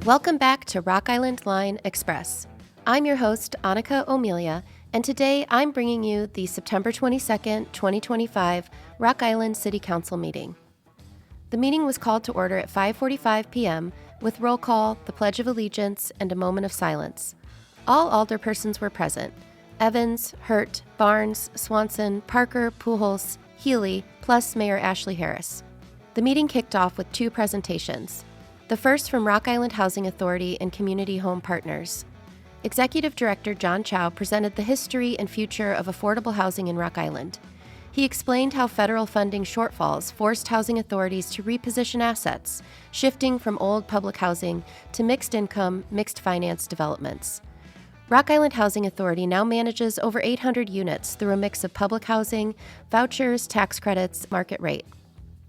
Welcome back to Rock Island Line Express. I'm your host, Annika O'Melia, and today I'm bringing you the September 22nd, 2025 Rock Island City Council meeting. The meeting was called to order at 5:45 p.m. with roll call, the Pledge of Allegiance, and a moment of silence. All alderpersons were present: Evans, Hurt, Barnes, Swanson, Parker, Pujols, Healy, plus Mayor Ashley Harris. The meeting kicked off with two presentations. The first from Rock Island Housing Authority and Community Home Partners. Executive Director John Chow presented the history and future of affordable housing in Rock Island. He explained how federal funding shortfalls forced housing authorities to reposition assets, shifting from old public housing to mixed income, mixed finance developments. Rock Island Housing Authority now manages over 800 units through a mix of public housing, vouchers, tax credits, market rate.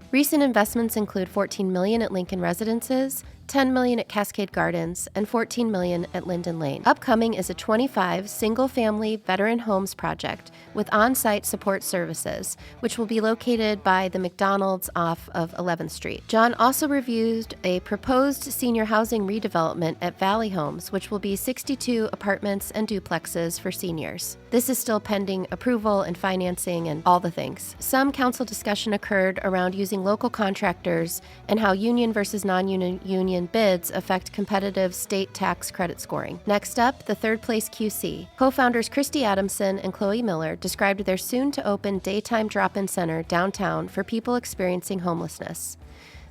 Recent investments include $14 million at Lincoln Residences, $10 million at Cascade Gardens, and $14 million at Linden Lane. Upcoming is a 25 single-family veteran homes project with on-site support services, which will be located by the McDonald's off of 11th Street. John also reviewed a proposed senior housing redevelopment at Valley Homes, which will be 62 apartments and duplexes for seniors. This is still pending approval and financing and all the things. Some council discussion occurred around using local contractors and how union versus non-union bids affect competitive state tax credit scoring. Next up, the third place QC. Co-founders Christy Adamson and Chloe Miller described their soon-to-open daytime drop-in center downtown for people experiencing homelessness.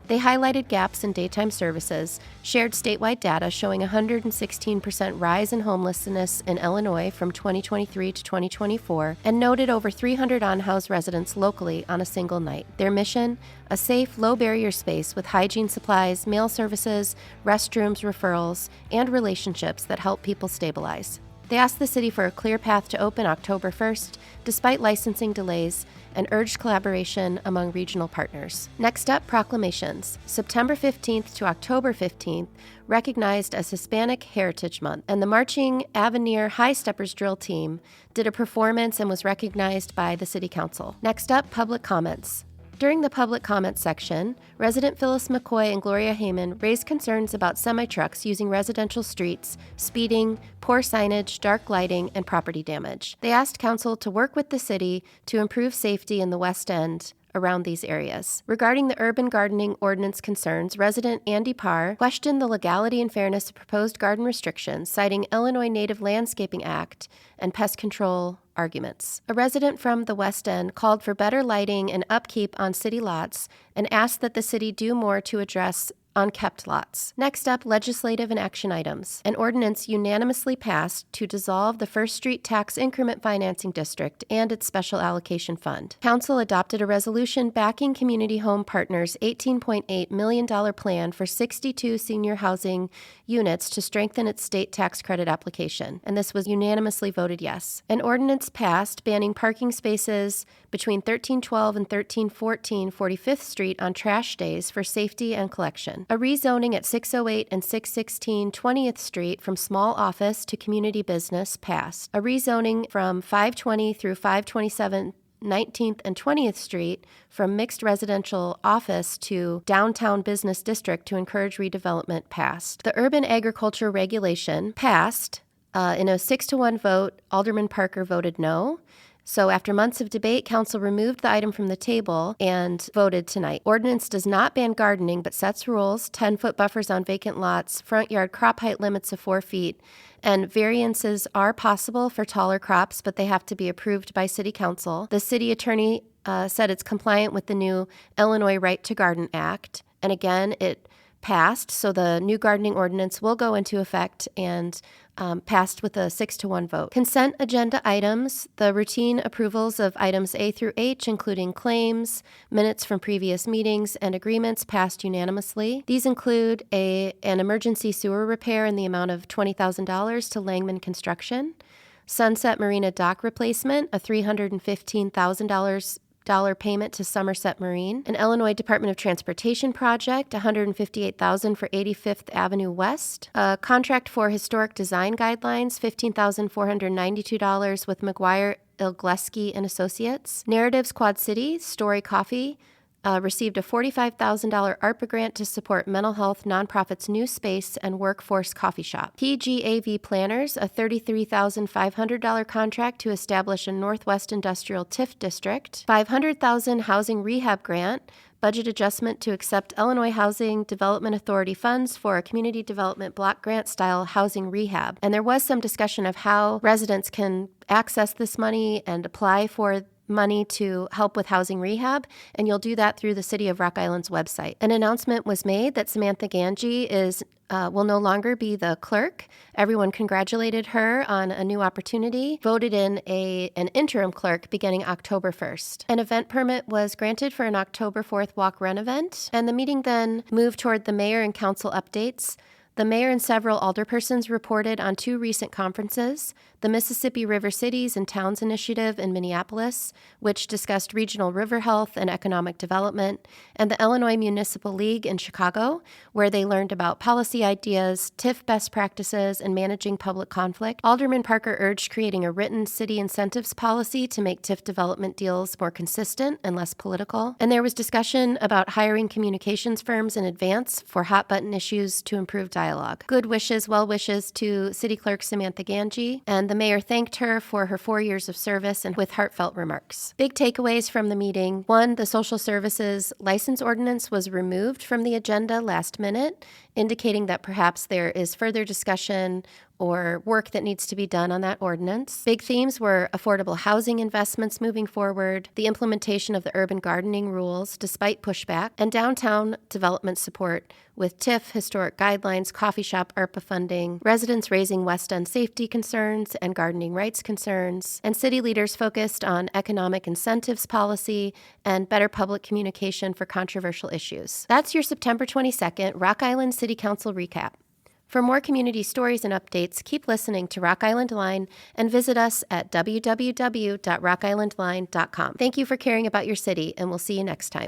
They highlighted gaps in daytime services, shared statewide data showing a 116% rise in homelessness in Illinois from 2023 to 2024, and noted over 300 unhoused residents locally on a single night. Their mission? A safe, low-barrier space with hygiene supplies, mail services, restrooms, referrals, and relationships that help people stabilize. They asked the city for a clear path to open October 1st, despite licensing delays, and urged collaboration among regional partners. Next up, proclamations. September 15th to October 15th, recognized as Hispanic Heritage Month, and the Marching Avenir High Steppers drill team did a performance and was recognized by the City Council. Next up, public comments. During the public comment section, resident Phyllis McCoy and Gloria Heyman raised concerns about semi-trucks using residential streets, speeding, poor signage, dark lighting, and property damage. They asked council to work with the city to improve safety in the West End around these areas. Regarding the urban gardening ordinance concerns, resident Andy Parr questioned the legality and fairness of proposed garden restrictions, citing Illinois Native Landscaping Act and pest control arguments. A resident from the West End called for better lighting and upkeep on city lots and asked that the city do more to address unkept lots. Next up, legislative and action items. An ordinance unanimously passed to dissolve the First Street Tax Increment Financing District and its special allocation fund. Council adopted a resolution backing Community Home Partners' $18.8 million plan for 62 senior housing units to strengthen its state tax credit application, and this was unanimously voted yes. An ordinance passed banning parking spaces between 1312 and 1314 45th Street on trash days for safety and collection. A rezoning at 608 and 616 20th Street from small office to community business passed. A rezoning from 520 through 527 19th and 20th Street from mixed residential office to downtown business district to encourage redevelopment passed. The urban agriculture regulation passed in a 6-1 vote. Alderman Parker voted no. So after months of debate, council removed the item from the table and voted tonight. Ordinance does not ban gardening, but sets rules: 10-foot buffers on vacant lots, front yard crop height limits of 4 feet, and variances are possible for taller crops, but they have to be approved by city council. The city attorney said it's compliant with the new Illinois Right to Garden Act, and again, it passed, so the new gardening ordinance will go into effect and passed with a 6-1 vote. Consent agenda items: the routine approvals of items A through H, including claims, minutes from previous meetings, and agreements, passed unanimously. These include an emergency sewer repair in the amount of $20,000 to Langman Construction, Sunset Marina dock replacement, a $315,000 payment to Somerset Marine, an Illinois Department of Transportation project, $158,000 for 85th Avenue West, a contract for historic design guidelines, $15,492 with McGuire, Ilgleski and Associates, Narratives Quad City, Story Coffee, received a $45,000 ARPA grant to support mental health nonprofits' new space and workforce coffee shop. PGAV Planners, a $33,500 contract to establish a Northwest Industrial TIF district. $500,000 housing rehab grant, budget adjustment to accept Illinois Housing Development Authority funds for a community development block grant style housing rehab. And there was some discussion of how residents can access this money and apply for money to help with housing rehab, and you'll do that through the City of Rock Island's website. An announcement was made that Samantha Ganji will no longer be the clerk. Everyone congratulated her on a new opportunity, voted in an interim clerk beginning October 1st. An event permit was granted for an October 4th walk-run event, and the meeting then moved toward the mayor and council updates. The mayor and several alderpersons reported on 2 recent conferences, the Mississippi River Cities and Towns Initiative in Minneapolis, which discussed regional river health and economic development, and the Illinois Municipal League in Chicago, where they learned about policy ideas, TIF best practices, and managing public conflict. Alderman Parker urged creating a written city incentives policy to make TIF development deals more consistent and less political. And there was discussion about hiring communications firms in advance for hot-button issues to improve dialogue. Good wishes, well wishes to City Clerk Samantha Ganji, and the mayor thanked her for her 4 years of service and with heartfelt remarks. Big takeaways from the meeting. 1, the social services license ordinance was removed from the agenda last minute, indicating that perhaps there is further discussion or work that needs to be done on that ordinance. Big themes were affordable housing investments moving forward, the implementation of the urban gardening rules despite pushback, and downtown development support with TIF, historic guidelines, coffee shop ARPA funding, residents raising West End safety concerns and gardening rights concerns, and city leaders focused on economic incentives policy and better public communication for controversial issues. That's your September 22nd Rock Island City Council recap. For more community stories and updates, keep listening to Rock Island Line and visit us at www.rockislandline.com. Thank you for caring about your city, and we'll see you next time.